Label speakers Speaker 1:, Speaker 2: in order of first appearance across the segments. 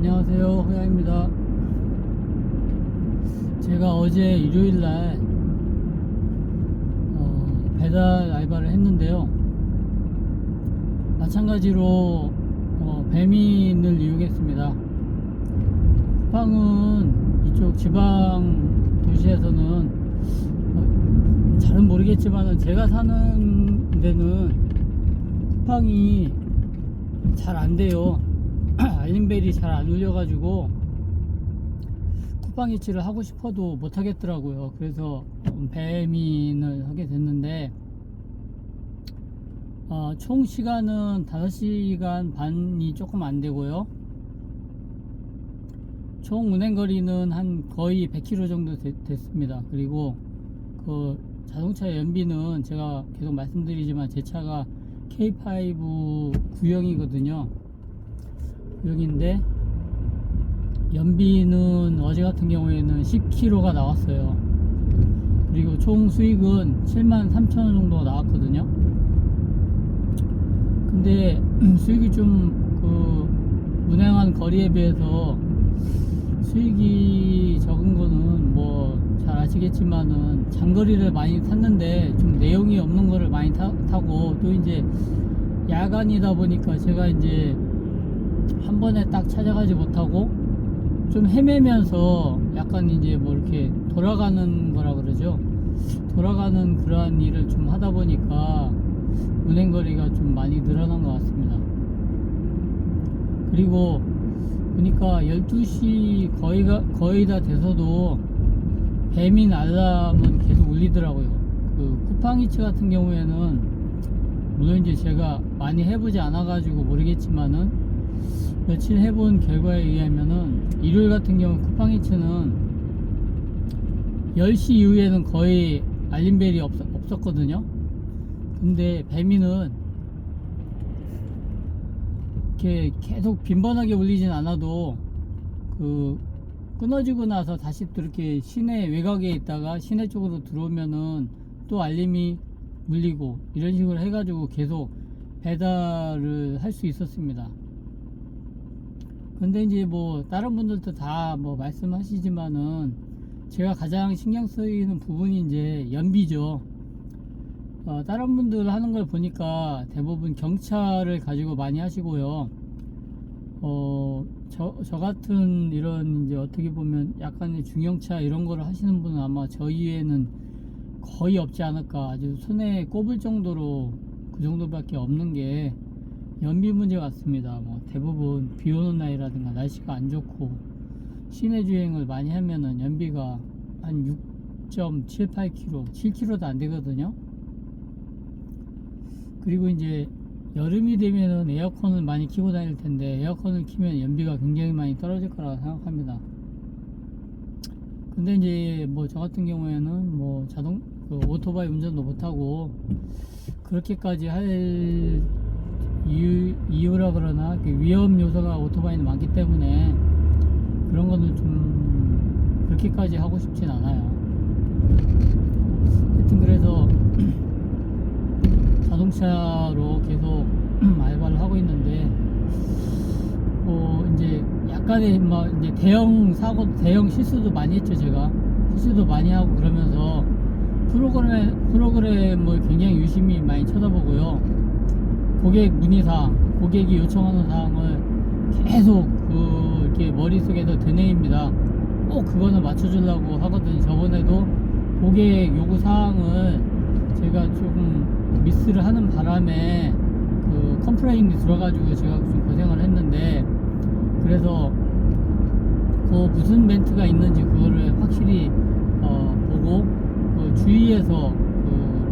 Speaker 1: 안녕하세요, 호야입니다. 제가 어제 일요일날 배달 알바를 했는데요. 마찬가지로 배민을 이용했습니다. 쿠팡은 이쪽 지방 도시에서는 잘은 모르겠지만 제가 사는 데는 쿠팡이 잘 안 돼요. 알림벨이 잘 안 울려가지고 쿠팡 이체를 하고 싶어도 못 하겠더라고요. 그래서 배민을 하게 됐는데 총 시간은 5시간 반이 조금 안 되고요. 총 운행거리는 한 거의 100km 정도 됐습니다. 그리고 그 자동차 연비는 제가 계속 말씀드리지만 제 차가 K5 구형이거든요. 구형인데 연비는 어제 같은 경우에는 10km가 나왔어요. 그리고 총 수익은 73,000원 정도 나왔거든요. 근데 수익이 좀 운행한 거리에 비해서 수익이 적은 거는 뭐 잘 아시겠지만은 장거리를 많이 탔는데 좀 내용이 없는 거를 많이 타고 또 이제 야간이다 보니까 제가 이제 한 번에 딱 찾아가지 못하고 좀 헤매면서 약간 이제 뭐 이렇게 돌아가는 거라 그러죠. 돌아가는 그러한 일을 좀 하다 보니까 운행거리가 좀 많이 늘어난 것 같습니다. 그리고 보니까 12시 거의 다 돼서도 배민 알람은 계속 울리더라고요. 그 쿠팡이츠 같은 경우에는 물론 이제 제가 많이 해보지 않아가지고 모르겠지만은 며칠 해본 결과에 의하면은 일요일 같은 경우 쿠팡이츠는 10시 이후에는 거의 알림벨이 없었거든요. 근데 배민은 이렇게 계속 빈번하게 울리진 않아도 끊어지고 나서 다시 또 이렇게 시내 외곽에 있다가 시내 쪽으로 들어오면은 또 알림이 울리고 이런 식으로 해가지고 계속 배달을 할 수 있었습니다. 근데 이제 뭐 다른 분들도 다 뭐 말씀하시지만은 제가 가장 신경 쓰이는 부분이 이제 연비죠. 다른 분들 하는 걸 보니까 대부분 경차를 가지고 많이 하시고요. 저 같은 이런 이제 어떻게 보면 약간의 중형차 이런 거를 하시는 분은 아마 저희에는 거의 없지 않을까. 아주 손에 꼽을 정도로 그 정도밖에 없는 게 연비 문제 같습니다. 뭐 대부분 비 오는 날이라든가 날씨가 안 좋고 시내 주행을 많이 하면은 연비가 한 6.78km, 7km도 안 되거든요. 그리고 이제 여름이 되면은 에어컨을 많이 켜고 다닐 텐데 에어컨을 켜면 연비가 굉장히 많이 떨어질 거라고 생각합니다. 근데 이제 뭐 저 같은 경우에는 뭐 오토바이 운전도 못하고 그렇게까지 할 이유라 그러나 위험 요소가 오토바이는 많기 때문에 그런 거는 좀 그렇게까지 하고 싶진 않아요. 하여튼 그래서 자동차로 계속 알바를 하고 있는데 이제 약간의 막 이제 대형 사고, 대형 실수도 많이 했죠. 제가 실수도 많이 하고 그러면서 프로그램을 굉장히 유심히 많이 쳐다보고요. 고객 문의사항, 고객이 요청하는 사항을 계속 이렇게 머릿속에서 되뇌입니다. 꼭 그거는 맞춰주려고 하거든요. 저번에도 고객 요구 사항을 제가 조금 미스를 하는 바람에 컴플레인이 들어가지고 제가 좀 고생을 했는데, 그래서 무슨 멘트가 있는지 그거를 확실히 보고 주의해서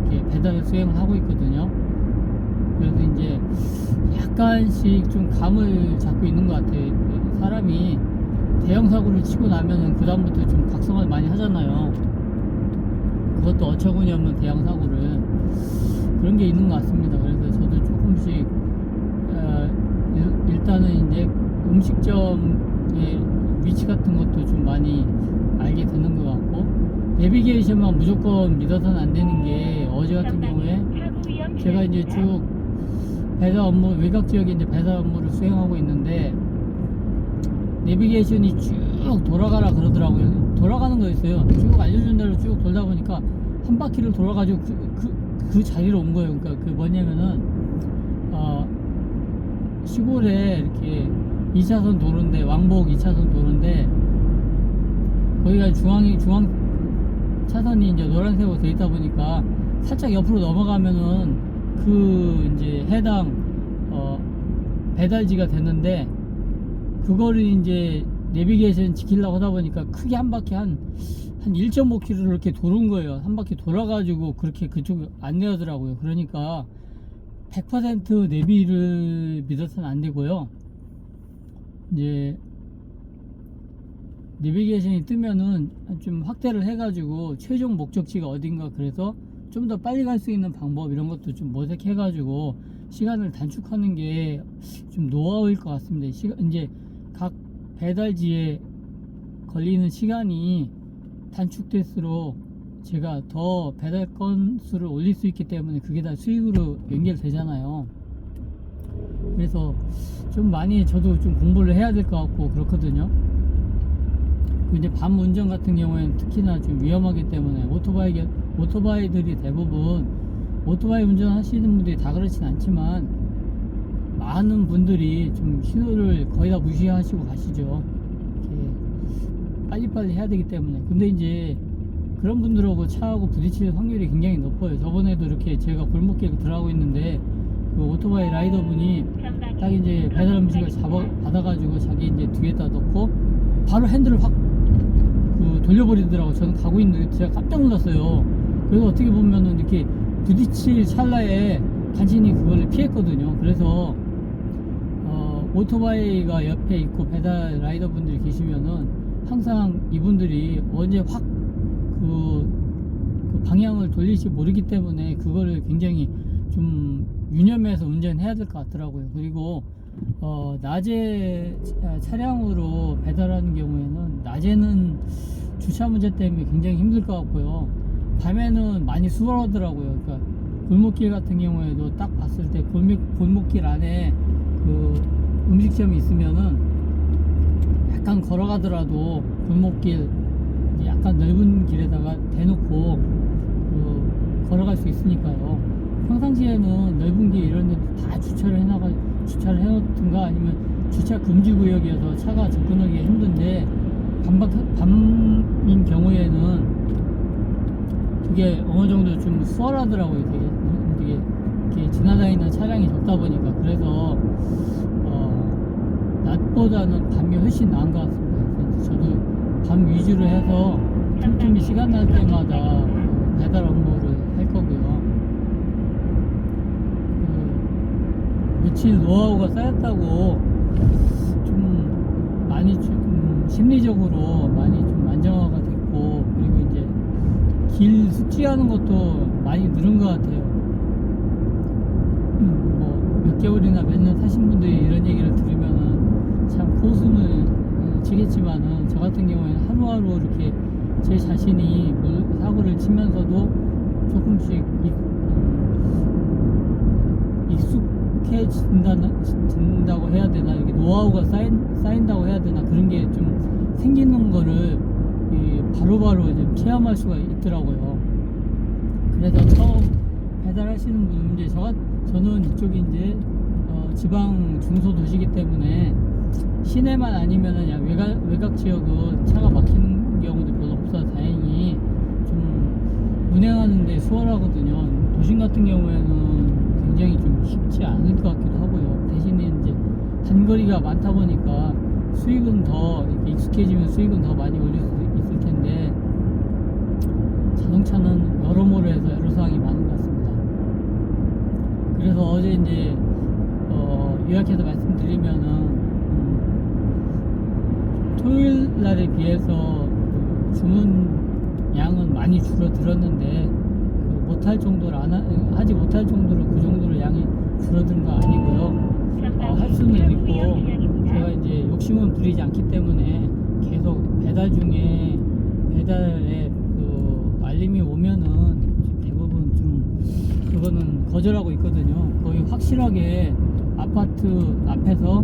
Speaker 1: 이렇게 배달을 수행을 하고 있거든요. 그래서 이제 약간씩 좀 감을 잡고 있는 것 같아요. 사람이 대형 사고를 치고 나면은 그 다음부터 좀 각성을 많이 하잖아요. 그것도 어처구니 없는 대형 사고를, 그런 게 있는 것 같습니다. 그래서 저도 조금씩 일단은 이제 음식점의 위치 같은 것도 좀 많이 알게 되는 것 같고, 내비게이션만 무조건 믿어서는 안 되는 게, 어제 같은 경우에 제가 이제 쭉 배달 업무, 외곽 지역에 이제 배달 업무를 수행하고 있는데, 내비게이션이 쭉 돌아가라 그러더라고요. 돌아가는 거였어요. 쭉 알려준 대로 쭉 돌다 보니까 한 바퀴를 돌아가지고 그 자리로 온 거예요. 그러니까 그 뭐냐면은 시골에 이렇게 2차선 도로인데, 왕복 2차선 도로인데, 거기가 중앙 차선이 이제 노란색으로 돼 있다 보니까 살짝 옆으로 넘어가면은 그 이제 해당 배달지가 됐는데, 그거를 이제 내비게이션 지키려고 하다 보니까 크게 한 바퀴 한 1.5km를 이렇게 도는 거예요. 한 바퀴 돌아가지고 그렇게 그쪽 안내하더라고요. 그러니까 100% 내비를 믿어서는 안 되고요. 이제 내비게이션이 뜨면은 좀 확대를 해가지고 최종 목적지가 어딘가, 그래서 좀 더 빨리 갈 수 있는 방법 이런 것도 좀 모색해가지고 시간을 단축하는 게 좀 노하우일 것 같습니다. 이제 각 배달지에 걸리는 시간이 단축될수록 제가 더 배달 건수를 올릴 수 있기 때문에 그게 다 수익으로 연결되잖아요. 그래서 좀 많이 저도 좀 공부를 해야 될 것 같고 그렇거든요. 이제 밤 운전 같은 경우에는 특히나 좀 위험하기 때문에 오토바이들이 대부분, 오토바이 운전하시는 분들이 다 그렇진 않지만 많은 분들이 좀 신호를 거의 다 무시하시고 가시죠. 이렇게 빨리빨리 해야 되기 때문에. 근데 이제 그런 분들하고 차하고 부딪힐 확률이 굉장히 높아요. 저번에도 이렇게 제가 골목길에 들어가고 있는데 그 오토바이 라이더 분이 딱 이제 배달 음식을 받아가지고 자기 이제 뒤에다 넣고 바로 핸들을 확 돌려버리더라고. 저는 가고 있는데 제가 깜짝 놀랐어요. 그래서 어떻게 보면은 이렇게 부딪힐 찰나에 간신히 그걸 피했거든요. 그래서 오토바이가 옆에 있고 배달 라이더 분들이 계시면은 항상 이분들이 언제 확 그 방향을 돌릴지 모르기 때문에 그거를 굉장히 좀 유념해서 운전해야 될 것 같더라고요. 그리고 낮에 차량으로 배달하는 경우에는 낮에는 주차 문제 때문에 굉장히 힘들 것 같고요. 밤에는 많이 수월하더라고요. 그러니까 골목길 같은 경우에도 딱 봤을 때 골목길 안에 그 음식점이 있으면은 약간 걸어가더라도 골목길 약간 넓은 길에다가 대놓고 걸어갈 수 있으니까요. 평상시에는 넓은 길 이런 데 다 주차를 해놓든가 아니면 주차 금지 구역이어서 차가 접근하기가 힘든데 밤인 경우에는 그게 어느 정도 좀 수월하더라고요. 되게 이렇게 지나다니는 차량이 적다 보니까. 그래서 낮보다는 밤이 훨씬 나은 것 같습니다. 그래서 저도 밤 위주로 해서 틈틈이 시간 날 때마다 배달 업무를 할 거고요. 며칠 노하우가 쌓였다고 좀 많이 좀 심리적으로 많이 좀 안정화가 됐고, 그리고 이제 길 숙지하는 것도 많이 늘은 것 같아요. 뭐 몇 개월이나 몇 년 타신 분들이 이런 얘기를 들으면은 참 코웃음을 치겠지만은, 저 같은 경우에는 하루하루 이렇게 제 자신이 사고를 치면서도 조금씩 익숙해진다고 해야 되나, 이게 노하우가 쌓인다고 해야 되나, 그런 게 좀 생기는 거를 바로바로 좀 체험할 수가 있더라고요. 그래서 처음 배달하시는 분, 이제 저는 이쪽이 이제 지방 중소도시이기 때문에 시내만 아니면은 그냥 외곽 지역은 차가 막히는 경우도 별로 없어서 다행히 좀 운행하는데 수월하거든요. 도심 같은 경우에는 굉장히 좀 쉽지 않을 것 같기도 하고요. 대신에 이제 단거리가 많다 보니까 수익은 더 이렇게 익숙해지면 수익은 더 많이 올릴 수 있을 텐데, 자동차는 여러모로 해서 애로사항이 많은 것 같습니다. 그래서 어제 이제 요약해서 말씀드리면은 토요일 날에 비해서 주문 양은 많이 줄어들었는데 못할 정도로 하지 못할 정도로 그 정도로 양이 줄어든 거 아니고요. 할 수는 있고, 제가 이제 욕심은 부리지 않기 때문에 계속 배달 중에 배달에 그 알림이 오면은 대부분 좀 그거는 거절하고 있거든요. 거의 확실하게 아파트 앞에서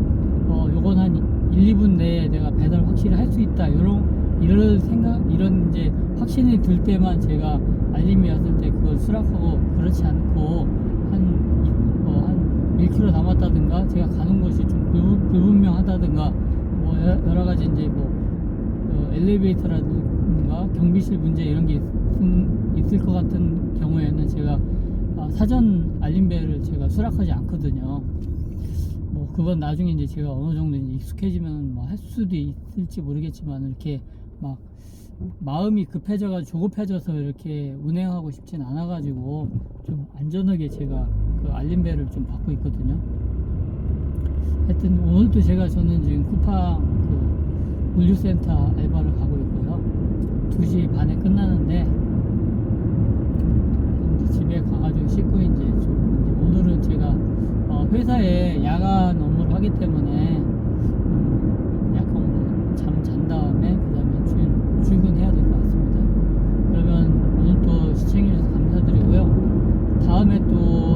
Speaker 1: 요건 한 1, 2분 내에 내가 배달 확실히 할 수 있다 이런 생각 이런 이제 확신이 들 때만 제가 알림이 왔을 때 그걸 수락하고, 그렇지 않고 한 1km 남았다든가 제가 가는 곳이 좀 불분명하다든가 뭐 여러 가지 이제 뭐 엘리베이터라든가 경비실 문제 이런 게 있을 것 같은 경우에는 제가 사전 알림벨을 제가 수락하지 않거든요. 뭐 그건 나중에 이제 제가 어느 정도 이제 익숙해지면 뭐 할 수도 있을지 모르겠지만, 이렇게 막 마음이 급해져가지고 조급해져서 이렇게 운행하고 싶진 않아가지고 좀 안전하게 제가 그 알림벨을 좀 받고 있거든요. 하여튼 오늘도 저는 지금 쿠팡 그 물류센터 알바를 가고 있고요. 2시 반에 끝나는데 이제 집에 가가지고 씻고 이제 오늘은 제가 회사에 야간 업무를 하기 때문에 약간 뭐 잠 잔 다음에 그 다음에 출근해야 될 것 같습니다. 그러면 오늘 또 시청해주셔서 감사드리고요. 다음에 또